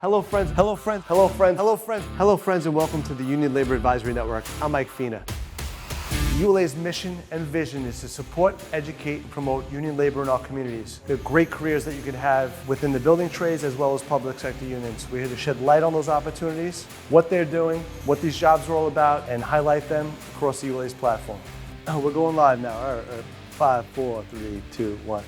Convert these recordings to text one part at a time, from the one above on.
Hello friends, hello friends, hello friends, hello friends, hello friends, and welcome to the Union Labor Advisory Network. I'm Mike Fina. ULA's mission and vision is to support, educate, and promote union labor in our communities. There are great careers that you can have within the building trades as well as public sector unions. We're here to shed light on those opportunities, what they're doing, what these jobs are all about, and highlight them across the ULA's platform. Oh, we're going live now. All right, 5, 4, 3, 2, 1.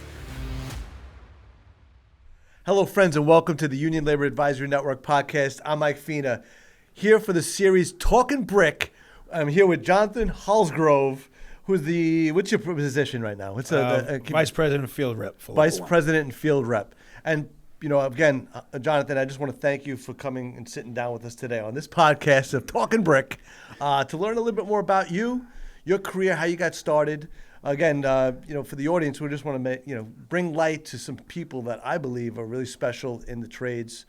Hello, friends, and welcome to the Union Labor Advisory Network Podcast. I'm Mike Fina, here for the series Talking Brick. I'm here with Jonathan Holsgrove, who's what's your position right now? What's Vice President and Field Rep. Vice President and Field Rep. And, again, Jonathan, I just want to thank you for coming and sitting down with us today on this podcast of Talking Brick to learn a little bit more about you, your career, how you got started. Again, for the audience, we just want to bring light to some people that I believe are really special in the trades.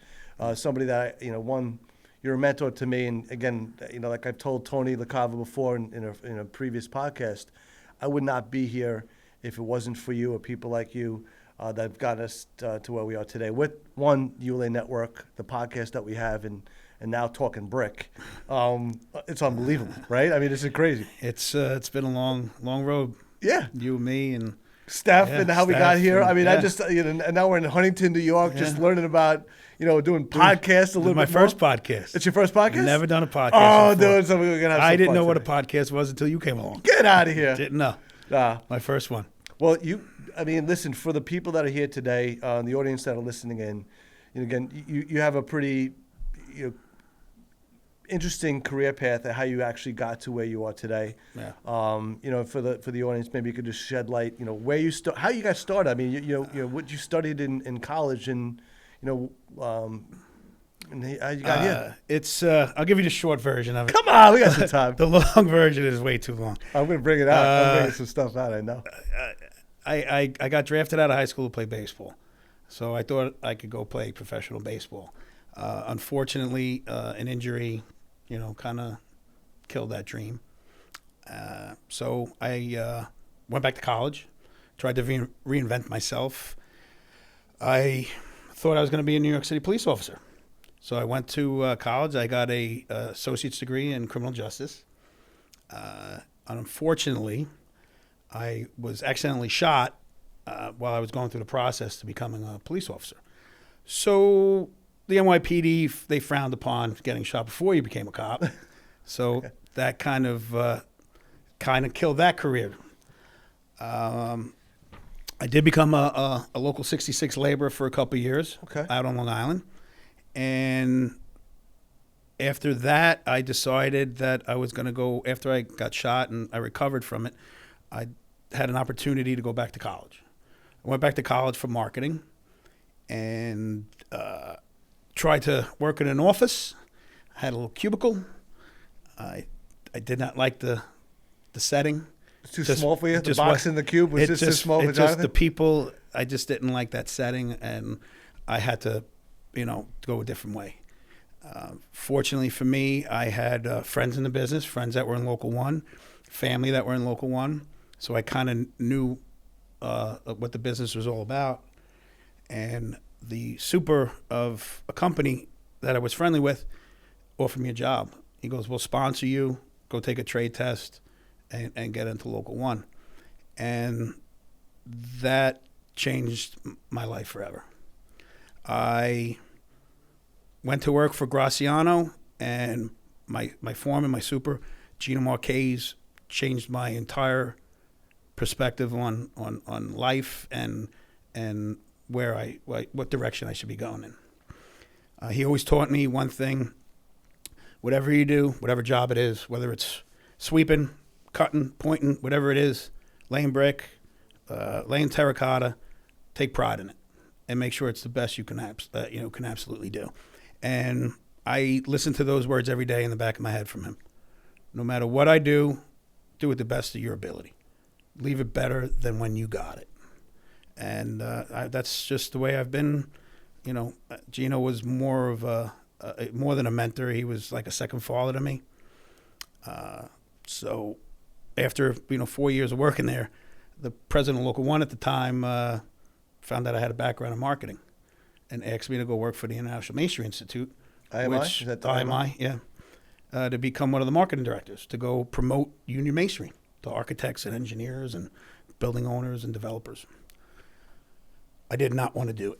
Somebody that you're a mentor to me, and again, like I've told Tony LaCava before in a previous podcast, I would not be here if it wasn't for you or people like you that have got us to where we are today. With ULA Network, the podcast that we have, and now Talking Brick, it's unbelievable, right? I mean, this is crazy. It's been a long road. Yeah, you, me, and Steph, and how we got here. I mean, yeah. I just and now we're in Huntington, New York, just learning about doing podcasts a little bit. My first podcast. It's your first podcast? Never done a podcast. Oh, before. dude, so we're gonna have. I didn't know today. what a podcast was until you came along. Get out of here. Didn't know. My first one. Well, listen, for the people that are here today, the audience that are listening in, again, you have a pretty, interesting career path at how you actually got to where you are today. Yeah. For the audience, maybe you could just shed light, where you how you got started. I mean, what you studied in college, and and how you got here. It's I'll give you the short version of it. Come on, we got some time. The long version is way too long. I'm going to bring it out. I'm bringing some stuff out. I know. I got drafted out of high school to play baseball, so I thought I could go play professional baseball. Unfortunately, an injury, kind of killed that dream. So I went back to college, tried to reinvent myself. I thought I was going to be a New York City police officer. So I went to college. I got a associate's degree in criminal justice. Unfortunately, I was accidentally shot while I was going through the process to becoming a police officer. So the NYPD, they frowned upon getting shot before you became a cop. So that kind of killed that career. I did become a local 66 laborer for a couple of years out on Long Island. And after that, I decided that I was going to go, after I got shot and I recovered from it, I had an opportunity to go back to college. I went back to college for marketing and tried to work in an office. I had a little cubicle. I did not like the setting. It's too small for you? The box in the cube was just too small for Jonathan? Just the people, I just didn't like that setting, and I had to, go a different way. Fortunately for me, I had friends in the business, friends that were in Local 1, family that were in Local 1, so I kind of knew what the business was all about. And the super of a company that I was friendly with offered me a job. He goes, we'll sponsor you, go take a trade test, and get into Local 1. And that changed my life forever. I went to work for Graciano, and my foreman, my super, Gina Marquez, changed my entire perspective on life and what direction I should be going in. He always taught me one thing: whatever you do, whatever job it is, whether it's sweeping, cutting, pointing, whatever it is, laying brick, laying terracotta, take pride in it and make sure it's the best you can absolutely do. And I listen to those words every day in the back of my head from him. No matter what I do it the best of your ability. Leave it better than when you got it. And that's just the way I've been. Gino was more of more than a mentor. He was like a second father to me. So after 4 years of working there, the president of Local 1 at the time found out I had a background in marketing. and asked me to go work for the International Masonry Institute. IMI? Which, Is that the IMI? Yeah. To become one of the marketing directors, to go promote union masonry to architects and engineers and building owners and developers. I did not want to do it.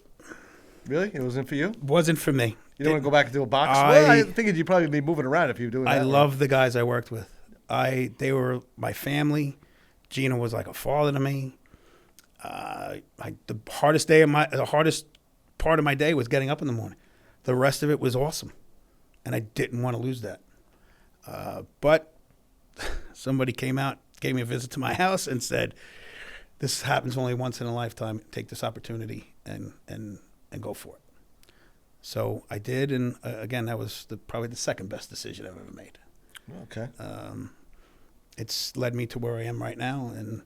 Really? It wasn't for you? Wasn't for me. You don't want to go back into a box? I figured you'd probably be moving around if you were doing that. I love the guys I worked with. They were my family. Gina was like a father to me. The hardest part of my day was getting up in the morning. The rest of it was awesome, and I didn't want to lose that. But somebody came out, gave me a visit to my house, and said, "This happens only once in a lifetime. Take this opportunity and go for it." So I did, and again, that was probably the second best decision I've ever made. Okay. It's led me to where I am right now, and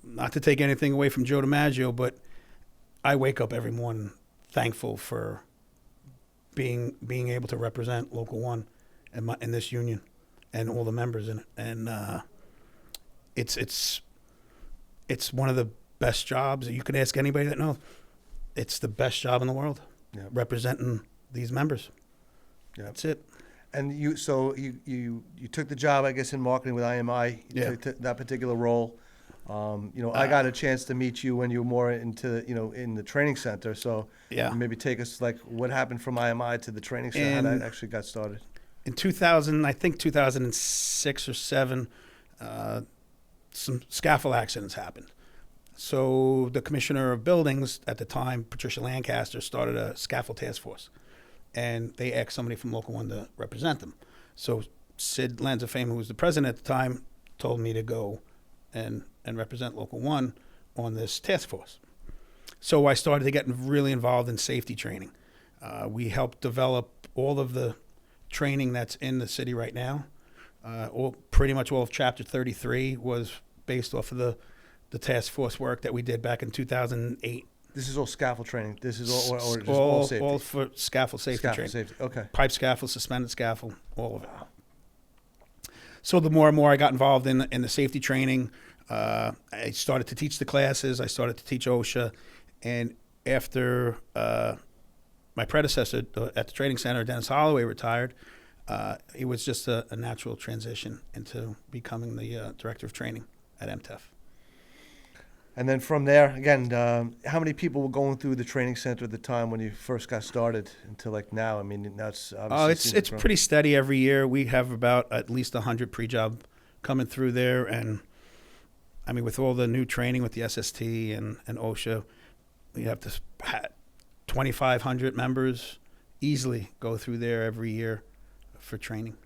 not to take anything away from Joe DiMaggio, but I wake up every morning thankful for being able to represent Local 1 in this union and all the members in it. And it's one of the best jobs. You can ask anybody that knows. It's the best job in the world, representing these members. Yeah. That's it. And you took the job, I guess, in marketing with IMI. You took that particular role. I got a chance to meet you when you were more into, in the training center. So maybe take us like what happened from IMI to the training center, how that actually got started. In 2006 or 7, some scaffold accidents happened. So the commissioner of buildings at the time, Patricia Lancaster, started a scaffold task force. And they asked somebody from Local 1 to represent them. So Sid Lanzafame, who was the president at the time, told me to go and represent Local 1 on this task force. So I started to get really involved in safety training. We helped develop all of the training that's in the city right now. Pretty much all of Chapter 33 was based off of the task force work that we did back in 2008. This is all scaffold training. This is all safety. All for scaffold safety training. Safety. Okay. Pipe scaffold, suspended scaffold, all of it. So the more and more I got involved in the safety training, I started to teach the classes. I started to teach OSHA, and after my predecessor at the training center, Dennis Holloway, retired, it was just a natural transition into becoming the director of training at MTEF. And then from there, again, how many people were going through the training center at the time when you first got started until like now? I mean, that's obviously it's pretty steady every year. We have about at least 100 pre-job coming through there, and I mean, with all the new training with the SST and OSHA, we have 2,500 members easily go through there every year for training.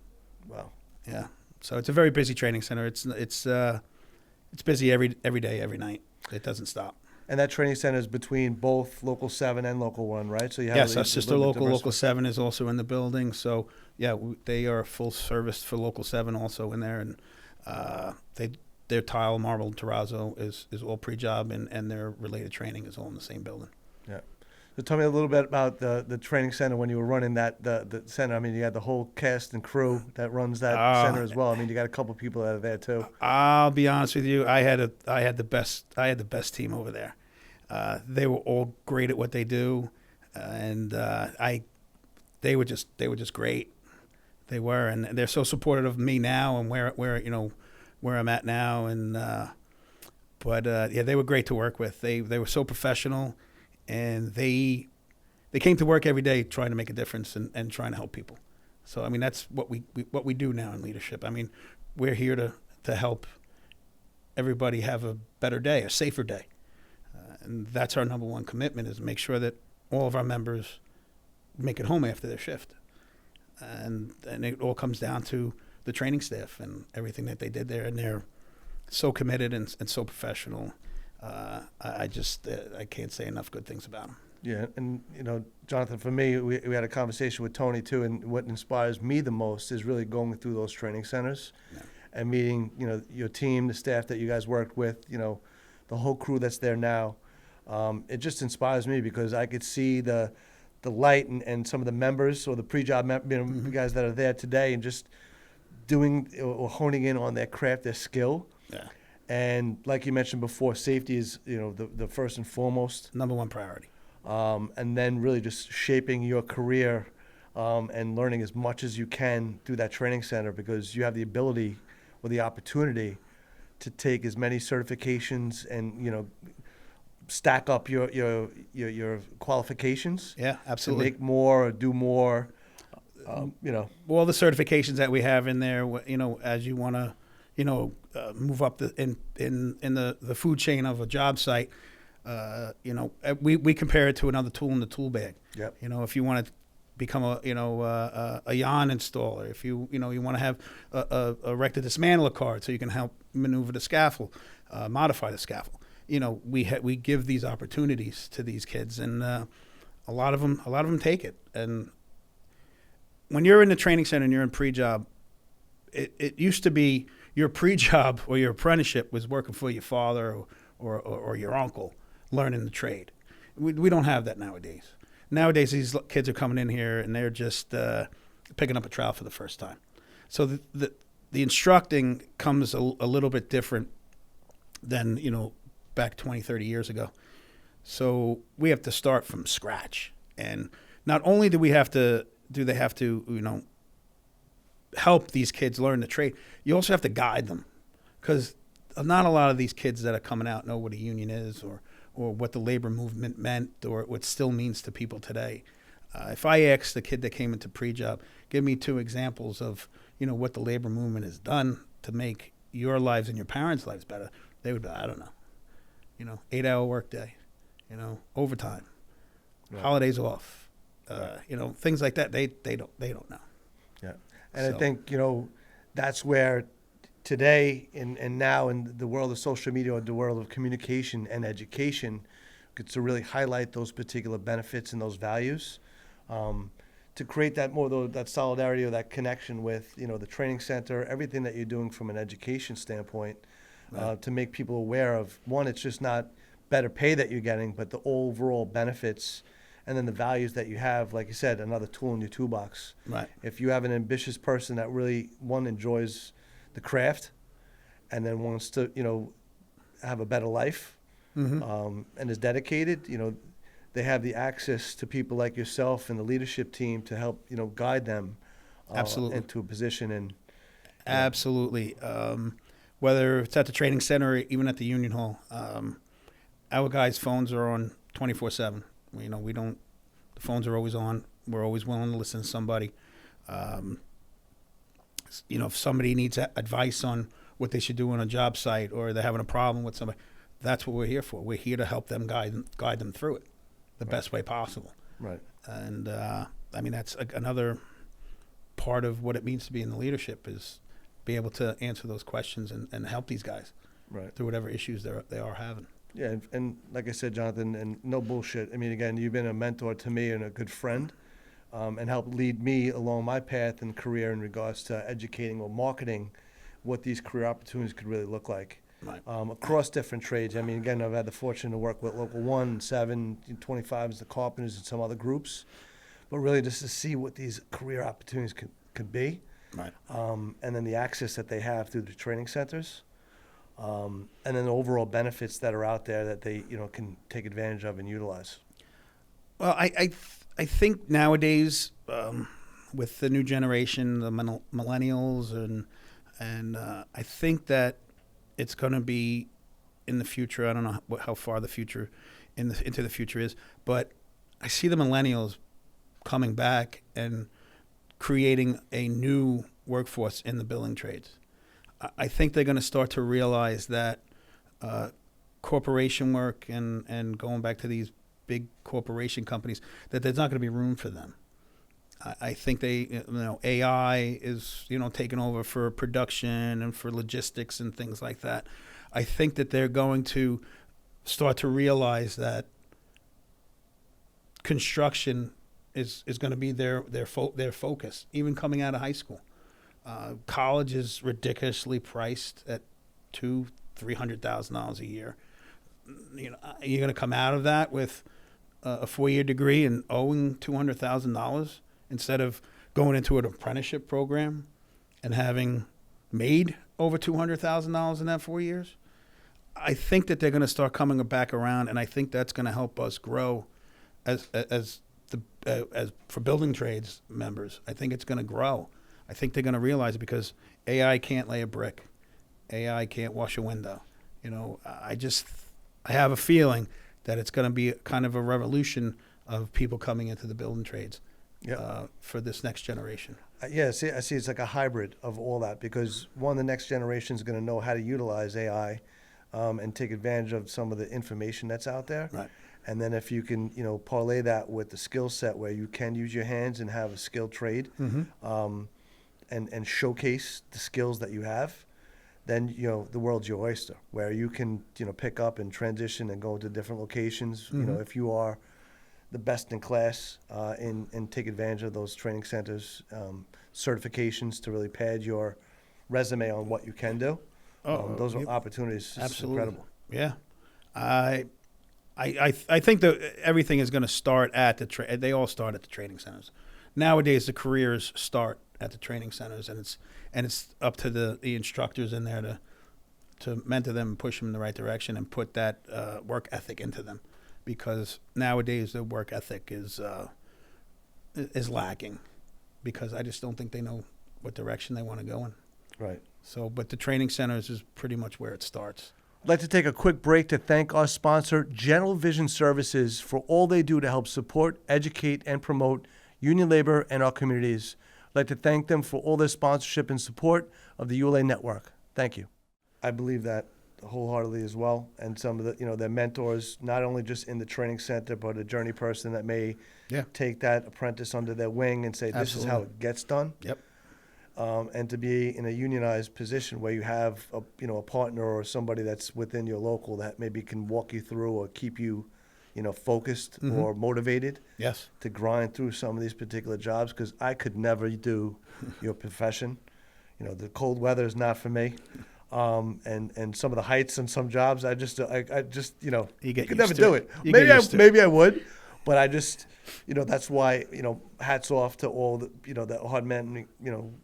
Wow. Yeah. So it's a very busy training center. It's busy every day, every night. It doesn't stop. And that training center is between both Local 7 and Local 1, right? So you have yes, our sister Local 7, is also in the building. So yeah, they are full service for Local 7 also in there, and their tile, marble, terrazzo is all pre-job, and their related training is all in the same building. Yeah. So tell me a little bit about the training center when you were running the center. I mean, you had the whole cast and crew that runs that center as well. I mean, you got a couple people that are there too. I'll be honest with you, I had the best team over there. They were all great at what they do, and they were just great. They were, and they're so supportive of me now and where I'm at now. And they were great to work with. They were so professional. And they came to work every day trying to make a difference and trying to help people. So I mean, that's what we do now in leadership. I mean, we're here to help everybody have a better day, a safer day, and that's our number one commitment, is to make sure that all of our members make it home after their shift. And it all comes down to the training staff and everything that they did there, and they're so committed and so professional. I can't say enough good things about them. Yeah, and Jonathan, for me, we had a conversation with Tony too, and what inspires me the most is really going through those training centers and meeting, your team, the staff that you guys worked with, the whole crew that's there now. It just inspires me because I could see the light and some of the members or the pre-job guys that are there today, and just doing or honing in on their craft, their skill. Yeah. And like you mentioned before, safety is, the first and foremost. Number one priority. and then really just shaping your career and learning as much as you can through that training center, because you have the ability or the opportunity to take as many certifications and, you know, stack up your qualifications. Yeah, absolutely. To make more or do more. You know, all the certifications that we have in there, you know, as you want to, you know, move up in the food chain of a job site, you know, we compare it to another tool in the tool bag. Yep. You know, if you want to become a yawn installer, if you want to have a erected dismantler card so you can help maneuver the scaffold, modify the scaffold. You know, we give these opportunities to these kids, and a lot of them take it. And when you're in the training center and you're in pre-job, it used to be your pre-job or your apprenticeship was working for your father or your uncle, learning the trade. We don't have that nowadays. Nowadays, these kids are coming in here and they're just picking up a trowel for the first time. So the instructing comes a little bit different than, you know, back 20, 30 years ago. So we have to start from scratch. And not only do they have to, you know, help these kids learn the trade, you also have to guide them, because not a lot of these kids that are coming out know what a union is or what the labor movement meant or what still means to people today. If I asked the kid that came into pre-job, give me 2 examples of, you know, what the labor movement has done to make your lives and your parents' lives better, they would be, I don't know. You know, 8-hour workday, you know, overtime, right. Holidays off, right. You know, things like that. They don't know. Yeah, and so, I think, you know, that's where today and now in the world of social media or the world of communication and education, gets to really highlight those particular benefits and those values, to create that that solidarity or that connection with, you know, the training center, everything that you're doing from an education standpoint. Right. To make people aware of, one, it's just not better pay that you're getting, but the overall benefits and then the values that you have. Like you said, another tool in your toolbox. Right. If you have an ambitious person that really, one, enjoys the craft and then wants to, you know, have a better life, and is dedicated, you know, they have the access to people like yourself and the leadership team to help, you know, guide them absolutely into a position. And absolutely. Whether it's at the training center or even at the union hall, our guys' phones are on 24/7. You know, the phones are always on. We're always willing to listen to somebody. You know, if somebody needs advice on what they should do on a job site or they're having a problem with somebody, that's what we're here for. We're here to help them guide them through it the best way possible. Right. And, I mean, that's another part of what it means to be in the leadership is be able to answer those questions and help these guys through whatever issues they are having. Yeah, and like I said, Jonathan, and no bullshit. I mean, again, you've been a mentor to me and a good friend, and helped lead me along my path and career in regards to educating or marketing what these career opportunities could really look like across different trades. I mean, again, I've had the fortune to work with Local 1, 7, 25 as the carpenters and some other groups, but really just to see what these career opportunities could be. Right. And then the access that they have through the training centers, and then the overall benefits that are out there that they, you know, can take advantage of and utilize. Well, I think nowadays, with the new generation, the millennials, and I think that it's going to be in the future. I don't know how far the future into the future is, but I see the millennials coming back and creating a new workforce in the building trades. I think they're going to start to realize that corporation work and going back to these big corporation companies, that there's not going to be room for them. I think AI is, taking over for production and for logistics and things like that. I think that they're going to start to realize that construction is going to be their focus, even coming out of high school. College is ridiculously priced at $200,000-$300,000 a year. You're going to come out of that with a 4-year degree and owing $200,000 instead of going into an apprenticeship program and having made over $200,000 in that 4 years. I think that they're going to start coming back around, and I think that's going to help us grow as for building trades members, I think it's going to grow. I think they're going to realize it because AI can't lay a brick, AI can't wash a window. I have a feeling that it's going to be kind of a revolution of people coming into the building trades for this next generation. I see it's like a hybrid of all that because the next generation is going to know how to utilize AI and take advantage of some of the information that's out there. Right. And then if you can, parlay that with the skill set where you can use your hands and have a skilled trade, and showcase the skills that you have, then the world's your oyster. Where you can pick up and transition and go to different locations. If you are the best in class, and take advantage of those training centers, certifications to really pad your resume on what you can do. Those are opportunities. Absolutely. Incredible. Yeah. I think that everything is going to start at they all start at the training centers. Nowadays, the careers start at the training centers, and it's up to the instructors in there to mentor them and push them in the right direction and put that work ethic into them, because nowadays the work ethic is lacking, because I just don't think they know what direction they want to go in. Right. So, but the training centers is pretty much where it starts. I'd like to take a quick break to thank our sponsor, General Vision Services, for all they do to help support, educate, and promote union labor in our communities. I'd like to thank them for all their sponsorship and support of the ULA Network. Thank you. I believe that wholeheartedly as well. And some of the, their mentors, not only just in the training center, but a journey person that may take that apprentice under their wing and say, this is how it gets done. Yep. And to be in a unionized position where you have a partner or somebody that's within your local that maybe can walk you through or keep you, focused or motivated. Yes. To grind through some of these particular jobs, because I could never do your profession. The cold weather is not for me. And some of the heights in some jobs, I just could never do it. Maybe I would. But I just, that's why, hats off to all the hard men,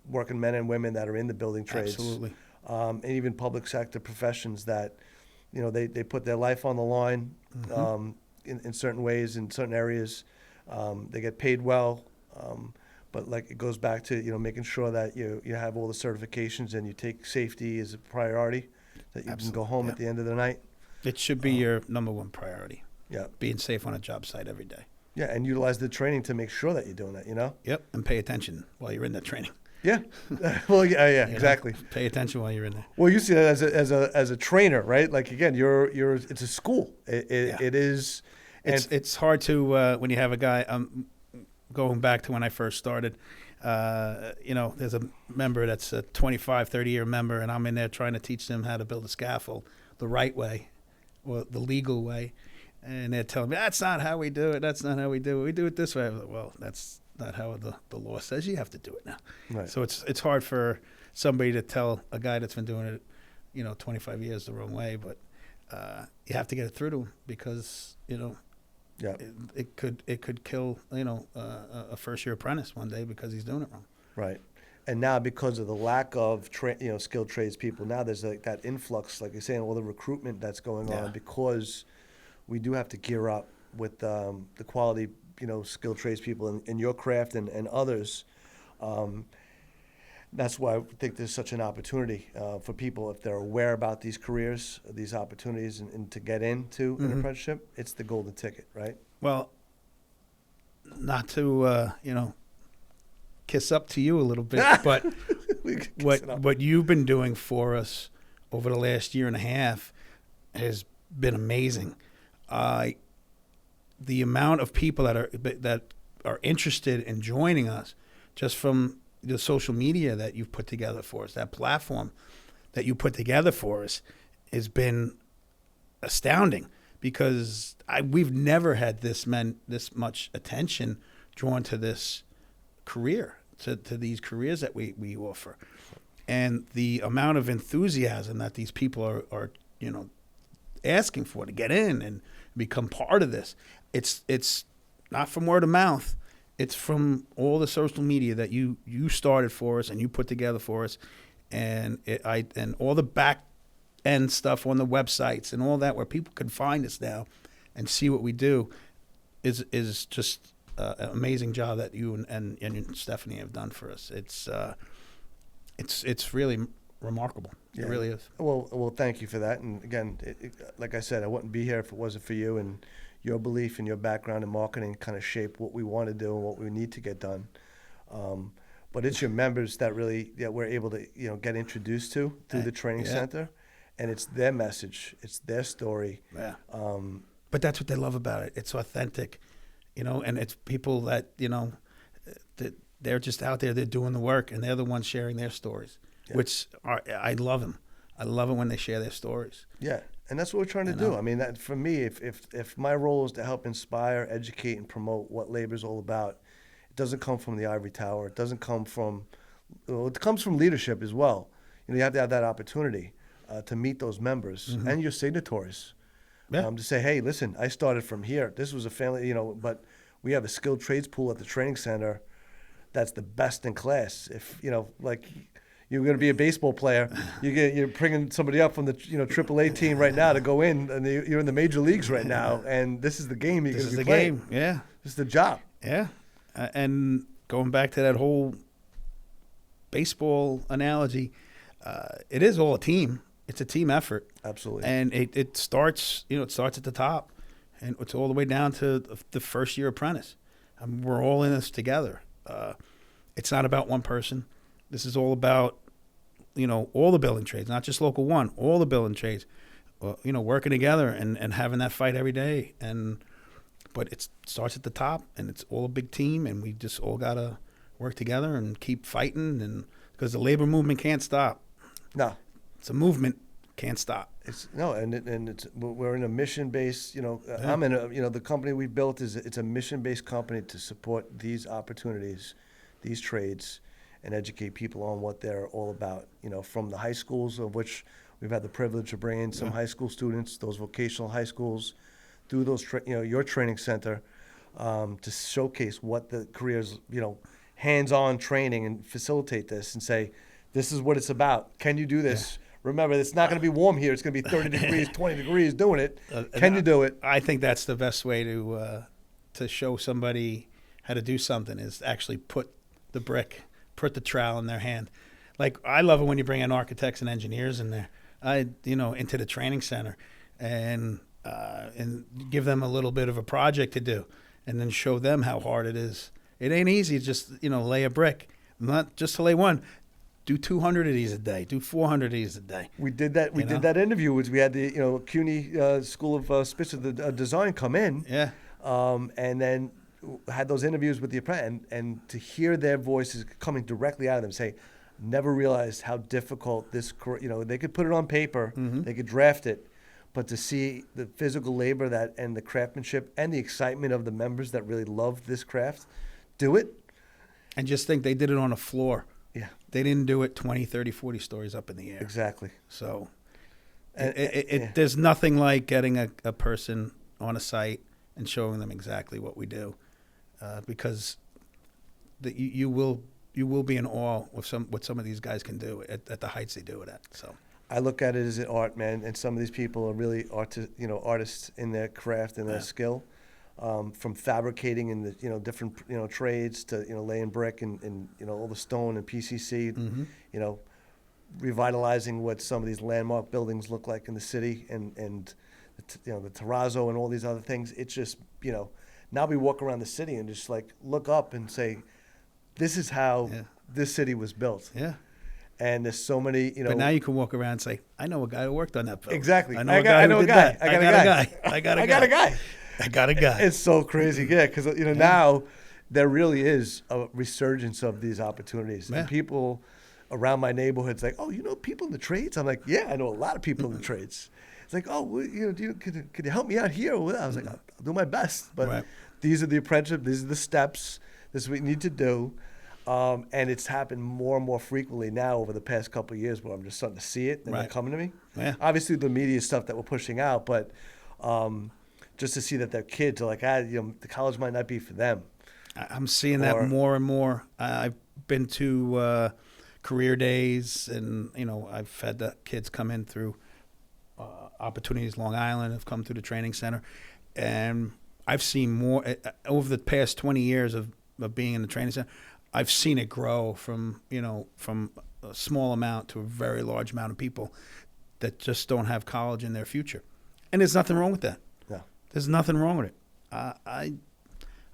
working men and women that are in the building trades. Absolutely. And even public sector professions that, they put their life on the line in certain ways, in certain areas. They get paid well. But like it goes back to, making sure that you have all the certifications and you take safety as a priority, that you can go home at the end of the night. It should be your number one priority. Yeah. Being safe on a job site every day. Yeah, and utilize the training to make sure that you're doing that, Yep, and pay attention while you're in that training. Yeah. Well, yeah, exactly. Pay attention while you're in there. Well, you see that as a trainer, right? Like again, it's a school. It is. It's hard to when you have a guy. Going back to when I first started, there's a member that's a 25, 30-year member, and I'm in there trying to teach them how to build a scaffold the right way, or the legal way. And they're telling me, that's not how we do it. That's not how we do it. We do it this way. I was like, well, that's not how the law says you have to do it now. Right. So it's hard for somebody to tell a guy that's been doing it, 25 years the wrong way. But you have to get it through to him because, it could kill, a first-year apprentice one day because he's doing it wrong. Right. And now because of the lack of skilled tradespeople, now there's like that influx, like you're saying, all the recruitment that's going on because we do have to gear up with the quality, skilled tradespeople in your craft and others. That's why I think there's such an opportunity for people, if they're aware about these careers, these opportunities, and to get into an apprenticeship. It's the golden ticket, right? Well, not to kiss up to you a little bit, but what you've been doing for us over the last year and a half has been amazing. The amount of people that are interested in joining us, just from the social media that you've put together for us, that platform that you put together for us, has been astounding. Because we've never had this much attention drawn to this career, to these careers that we offer, and the amount of enthusiasm that these people are asking for to get in and become part of this. It's not from word of mouth. It's from all the social media that you started for us and you put together for us, and all the back end stuff on the websites and all that, where people can find us now and see what we do. is just an amazing job that you and Stephanie have done for us. It's really remarkable. Yeah. It really is. Well, thank you for that. And again, like I said, I wouldn't be here if it wasn't for you, and your belief and your background in marketing kind of shape what we want to do and what we need to get done. But it's your members that really we're able to get introduced to through the training center, and it's their message, it's their story. Yeah. But that's what they love about it. It's authentic, and it's people that that they're just out there. They're doing the work, and they're the ones sharing their stories, which I love them. I love it when they share their stories. Yeah, and that's what we're trying to do. I mean, that for me, if my role is to help inspire, educate, and promote what labor is all about, it doesn't come from the ivory tower. It doesn't come from. It comes from leadership as well. You have to have that opportunity to meet those members and your signatories. Yeah. To say, hey, listen, I started from here. This was a family, but we have a skilled trades pool at the training center that's the best in class. If like you're going to be a baseball player, you're bringing somebody up from the AAA team right now to go in, and you're in the major leagues right now, and this is the game you're going to be playing. This is the game. Yeah, this is the job. Yeah, and going back to that whole baseball analogy, it is all a team. It's a team effort. Absolutely. And it starts, it starts at the top, and it's all the way down to the first year apprentice. We're all in this together. It's not about one person. This is all about, all the building trades, not just local one, all the building trades, working together and having that fight every day. But it starts at the top, and it's all a big team, and we just all got to work together and keep fighting, and because the labor movement can't stop. No. It's a movement, can't stop. We're in a mission-based. I'm in a. The company we built it's a mission-based company to support these opportunities, these trades, and educate people on what they're all about. From the high schools, of which we've had the privilege of bringing some high school students, those vocational high schools, through those your training center, to showcase what the careers, hands-on training, and facilitate this and say, this is what it's about. Can you do this? Yeah. Remember, it's not going to be warm here. It's going to be 30 degrees, 20 degrees doing it. Can you do it? I think that's the best way to show somebody how to do something is actually put the brick, put the trowel in their hand. Like, I love it when you bring in architects and engineers in there, into the training center and give them a little bit of a project to do and then show them how hard it is. It ain't easy to just, lay a brick, not just to lay one. Do 200 of these a day. Do 400 of these a day. We did that. We did that interview. We had the CUNY School of Special Design come in. Yeah. And then had those interviews with the apprentice, and to hear their voices coming directly out of them, say, never realized how difficult this. They could put it on paper, they could draft it, but to see the physical labor and the craftsmanship and the excitement of the members that really love this craft, do it. And just think they did it on a floor. Yeah. They didn't do it 20, 30, 40 stories up in the air. Exactly. So there's nothing like getting a person on a site and showing them exactly what we do, because you will be in awe with what some of these guys can do at the heights they do it at. So I look at it as an art, man, and some of these people are really artists in their craft and their skill. From fabricating in the different trades to laying brick and all the stone and PCC, revitalizing what some of these landmark buildings look like in the city and the terrazzo and all these other things. It's just now we walk around the city and just like look up and say, this is how this city was built. Yeah. And there's so many, But now you can walk around and say, I know a guy who worked on that building. Exactly. I know a guy. I got a guy. It's so crazy, because now there really is a resurgence of these opportunities. Yeah. And people around my neighborhood's like, oh, people in the trades? I'm like, yeah, I know a lot of people in the trades. It's like, oh, well, could you help me out here? I was like, I'll do my best. But these are the apprenticeship. These are the steps. This is what you need to do. And it's happened more and more frequently now over the past couple of years where I'm just starting to see it and they're coming to me. Yeah. Obviously, the media stuff that we're pushing out, but just to see that their kids are like, the college might not be for them. I'm seeing that more and more. I've been to career days, and I've had the kids come in through Opportunities Long Island, have come through the training center, and I've seen more over the past 20 years of being in the training center. I've seen it grow from a small amount to a very large amount of people that just don't have college in their future, and there's nothing wrong with that. Yeah. There's nothing wrong with it.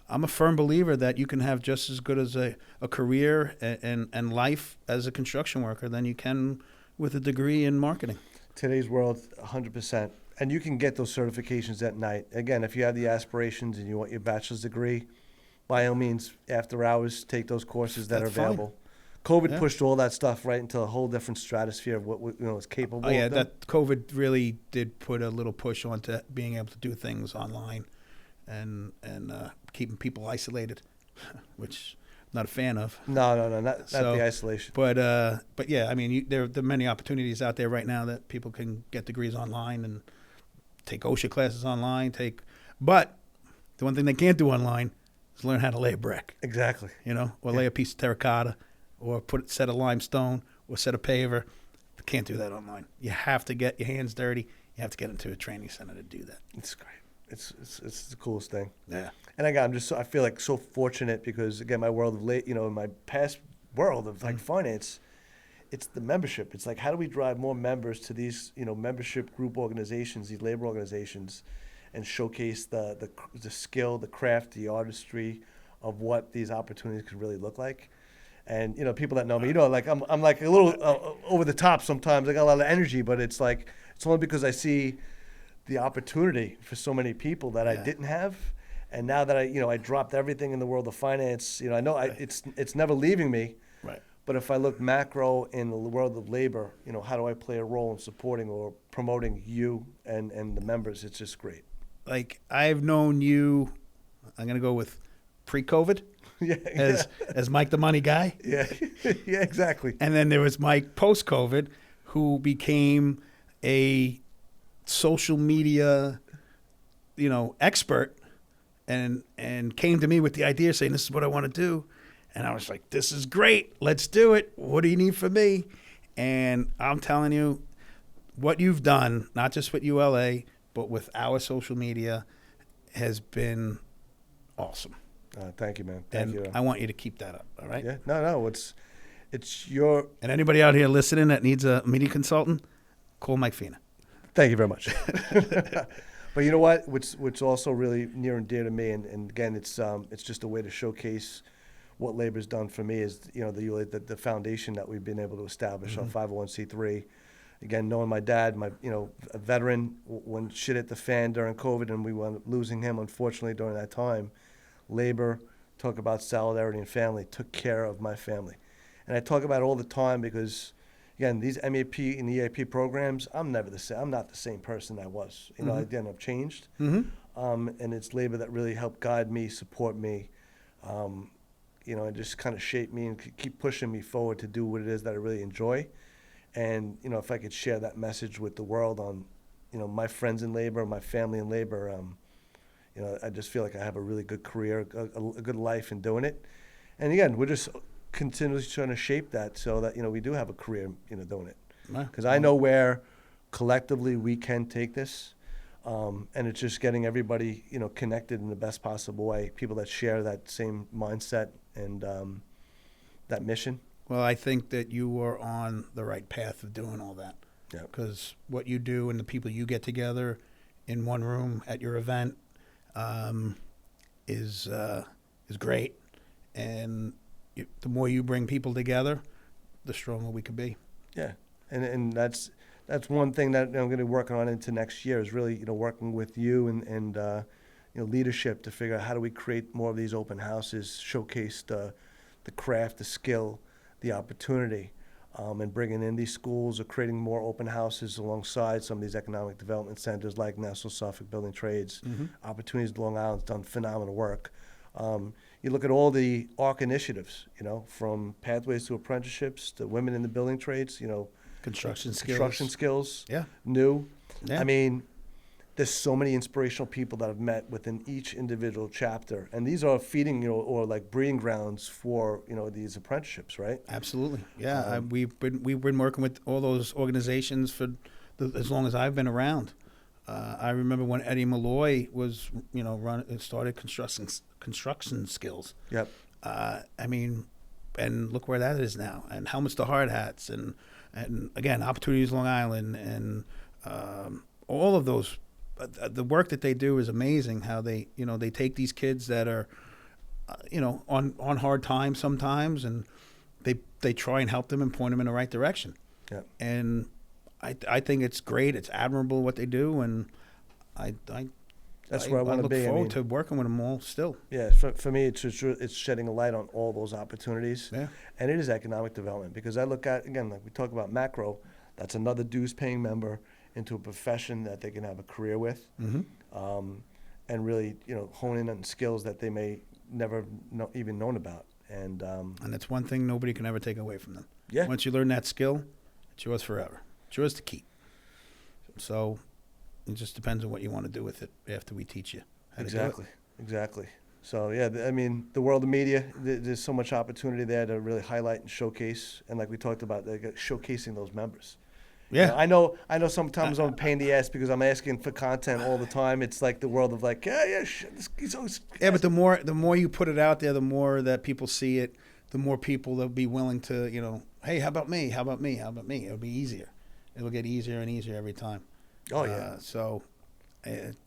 I'm a firm believer that you can have just as good as a career and life as a construction worker than you can with a degree in marketing. Today's world, 100%. And you can get those certifications at night. Again, if you have the aspirations and you want your bachelor's degree, by all means, after hours, take those courses that That's are available. COVID Yeah. pushed all that stuff right into a whole different stratosphere of what is capable. Oh yeah, of them. that COVID really did put a little push onto being able to do things online, and keeping people isolated, which I'm not a fan of. No, not the isolation. But yeah, I mean, there are many opportunities out there right now that people can get degrees online and take OSHA classes online. But the one thing they can't do online is learn how to lay a brick. Exactly. Or lay a piece of terracotta, or put a set of limestone, or set of paver. You can't do that online. You have to get your hands dirty. You have to get into a training center to do that. It's great. It's the coolest thing. Yeah. And again, I feel like so fortunate because again, my world of in my past world of like finance, it's the membership. It's like, how do we drive more members to these, membership group organizations, these labor organizations, and showcase the skill, the craft, the artistry of what these opportunities could really look like. And, people that know me, like I'm like a little over the top sometimes. I got a lot of energy, but it's like, it's only because I see the opportunity for so many people that I didn't have. And now that I dropped everything in the world of finance, I know it's never leaving me. Right. But if I look macro in the world of labor, how do I play a role in supporting or promoting you and the members? It's just great. Like, I've known you, I'm going to go with pre-COVID, as Mike the Money Guy. Yeah, yeah, exactly. And then there was Mike post-COVID, who became a social media, expert, and came to me with the idea saying, this is what I want to do. And I was like, this is great. Let's do it. What do you need from me? And I'm telling you, what you've done, not just with ULA, but with our social media, has been awesome. Thank you, man. Thank you. I want you to keep that up, all right? Yeah. No. It's your... And anybody out here listening that needs a media consultant, call Mike Fina. Thank you very much. But you know what? What's also really near and dear to me, and again, it's just a way to showcase what labor's done for me is, the foundation that we've been able to establish, our 501c3. Again, knowing my dad, a veteran, when shit hit the fan during COVID and we wound up losing him, unfortunately, during that time, labor, talk about solidarity and family, took care of my family. And I talk about it all the time because, again, these MAP and EAP programs, I'm never the same. I'm not the same person I was. Again, I've changed. And it's labor that really helped guide me, support me, and just kind of shape me and keep pushing me forward to do what it is that I really enjoy. And, if I could share that message with the world on, my friends in labor, my family in labor, I just feel like I have a really good career, a good life in doing it. And again, we're just continuously trying to shape that so that, we do have a career, doing it. Because I know where collectively we can take this. And it's just getting everybody, connected in the best possible way, people that share that same mindset and that mission. Well, I think that you are on the right path of doing all that. Yeah. Because what you do and the people you get together in one room at your event is great. And the more you bring people together, the stronger we could be. Yeah, and that's one thing that I'm going to be working on into next year is really working with you and leadership to figure out how do we create more of these open houses, showcase the craft, the skill, the opportunity, and bringing in these schools or creating more open houses alongside some of these economic development centers like National Suffolk Building Trades. Opportunities Long Island's done phenomenal work. You look at all the ARC initiatives, from pathways to apprenticeships to women in the building trades, Construction skills, Yeah. new. Yeah. I mean, there's so many inspirational people that I've met within each individual chapter, and these are feeding, or like breeding grounds for, these apprenticeships, right? Absolutely. Yeah. We've been working with all those organizations for as long as I've been around. I remember when Eddie Malloy was, started construction skills. Yep. I mean, and look where that is now. And helmets to hard hats, and again, Opportunities Long Island, and all of those. The work that they do is amazing. How they take these kids that are, on hard times sometimes, and they try and help them and point them in the right direction. Yep. And I think it's great. It's admirable what they do, and that's where I want to be. I look forward to working with them all still. Yeah, for me, it's shedding a light on all those opportunities. Yeah. And it is economic development, because I look at, again, like we talk about macro, that's another dues-paying member into a profession that they can have a career with, and really, hone in on skills that they may never even known about. And that's one thing nobody can ever take away from them. Yeah. Once you learn that skill, it's yours forever. It's yours to keep. So it just depends on what you want to do with it after we teach you how to do it. Exactly. So, yeah, I mean, the world of media, there's so much opportunity there to really highlight and showcase. And like we talked about, showcasing those members. Yeah. I know sometimes I'm a pain in the ass because I'm asking for content all the time. It's like the world of like, he's always... Yeah, but the more you put it out there, the more that people see it, the more people they'll be willing to, hey, how about me? How about me? How about me? It'll be easier. It'll get easier and easier every time. Oh, yeah. So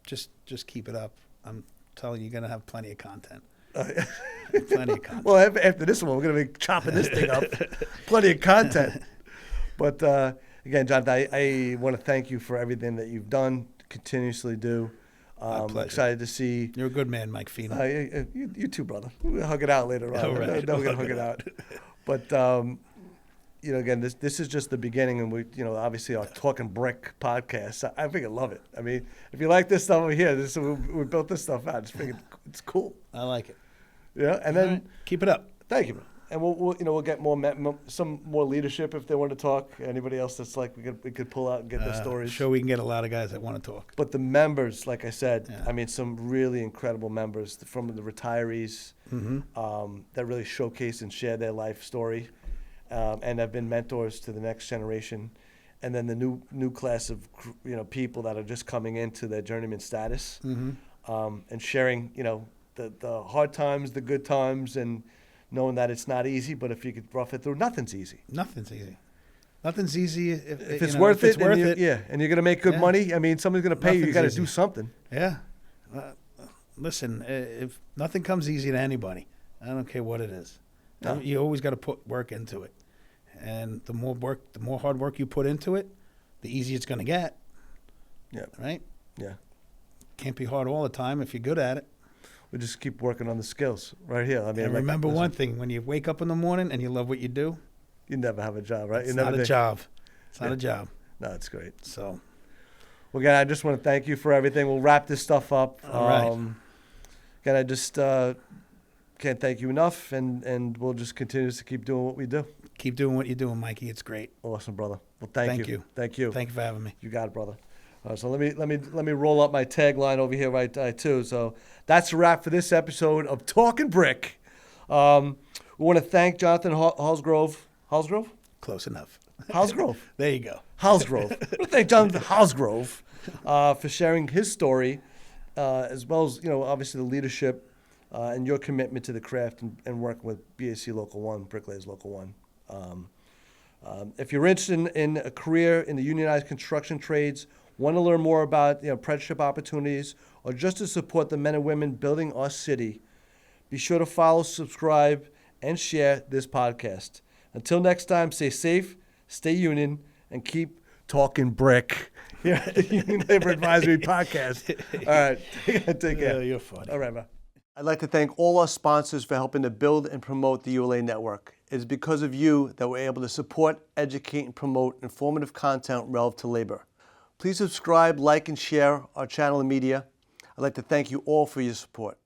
just keep it up. I'm telling you, you're going to have plenty of content. Plenty of content. Well, after this one, we're going to be chopping this thing up. Plenty of content. But, again, Jonathan, I want to thank you for everything that you've done, continuously do. My pleasure. Excited to see. You're a good man, Mike Fina. You too, brother. We'll hug it out later on. All right. Then we're going to hug it out. But, again, this is just the beginning, and we, obviously our Talking Brick podcast. I think I love it. I mean, if you like this stuff over here, we built this stuff out. It's cool. I like it. Yeah, and then keep it up. Thank you, man. And we'll get some more leadership if they want to talk. Anybody else that's like we could pull out and get their stories. Sure, we can get a lot of guys that want to talk. But the members, like I said, Yeah. I mean, some really incredible members from the retirees that really showcase and share their life story, and have been mentors to the next generation. And then the new class of people that are just coming into their journeyman status, and sharing the hard times, the good times, and knowing that it's not easy, but if you could rough it through, nothing's easy. Nothing's easy. Nothing's easy if it's worth it. Yeah, and you're going to make good money. I mean, somebody's going to pay you. You got to do something. Yeah. Listen, if nothing comes easy to anybody, I don't care what it is. No. You always got to put work into it, and the more hard work you put into it, the easier it's going to get. Yeah. Right. Yeah. Can't be hard all the time if you're good at it. We just keep working on the skills right here. I mean, and remember one thing: when you wake up in the morning and you love what you do, you never have a job, right? It's not a job. It's not a job. No, it's great. So, well, again, I just want to thank you for everything. We'll wrap this stuff up. All right. Again, I just can't thank you enough, and we'll just continue to keep doing what we do. Keep doing what you're doing, Mikey. It's great. Awesome, brother. Well, thank you. Thank you. Thank you for having me. You got it, brother. So let me roll up my tagline over here too. So that's a wrap for this episode of Talking Brick. We want to thank Jonathan Holsgrove. Holsgrove? Close enough. Holsgrove. There you go. Holsgrove. We want to thank Jonathan Holsgrove for sharing his story, as well as obviously the leadership and your commitment to the craft and working with BAC Local 1, Bricklayers Local 1. If you're interested in a career in the unionized construction trades, want to learn more about apprenticeship opportunities, or just to support the men and women building our city, be sure to follow, subscribe, and share this podcast. Until next time, stay safe, stay union, and keep talking brick here at the Union Labor Advisory Podcast. All right, take care. Yeah, you're funny. All right, man. I'd like to thank all our sponsors for helping to build and promote the ULA Network. It is because of you that we're able to support, educate, and promote informative content relevant to labor. Please subscribe, like, and share our channel and media. I'd like to thank you all for your support.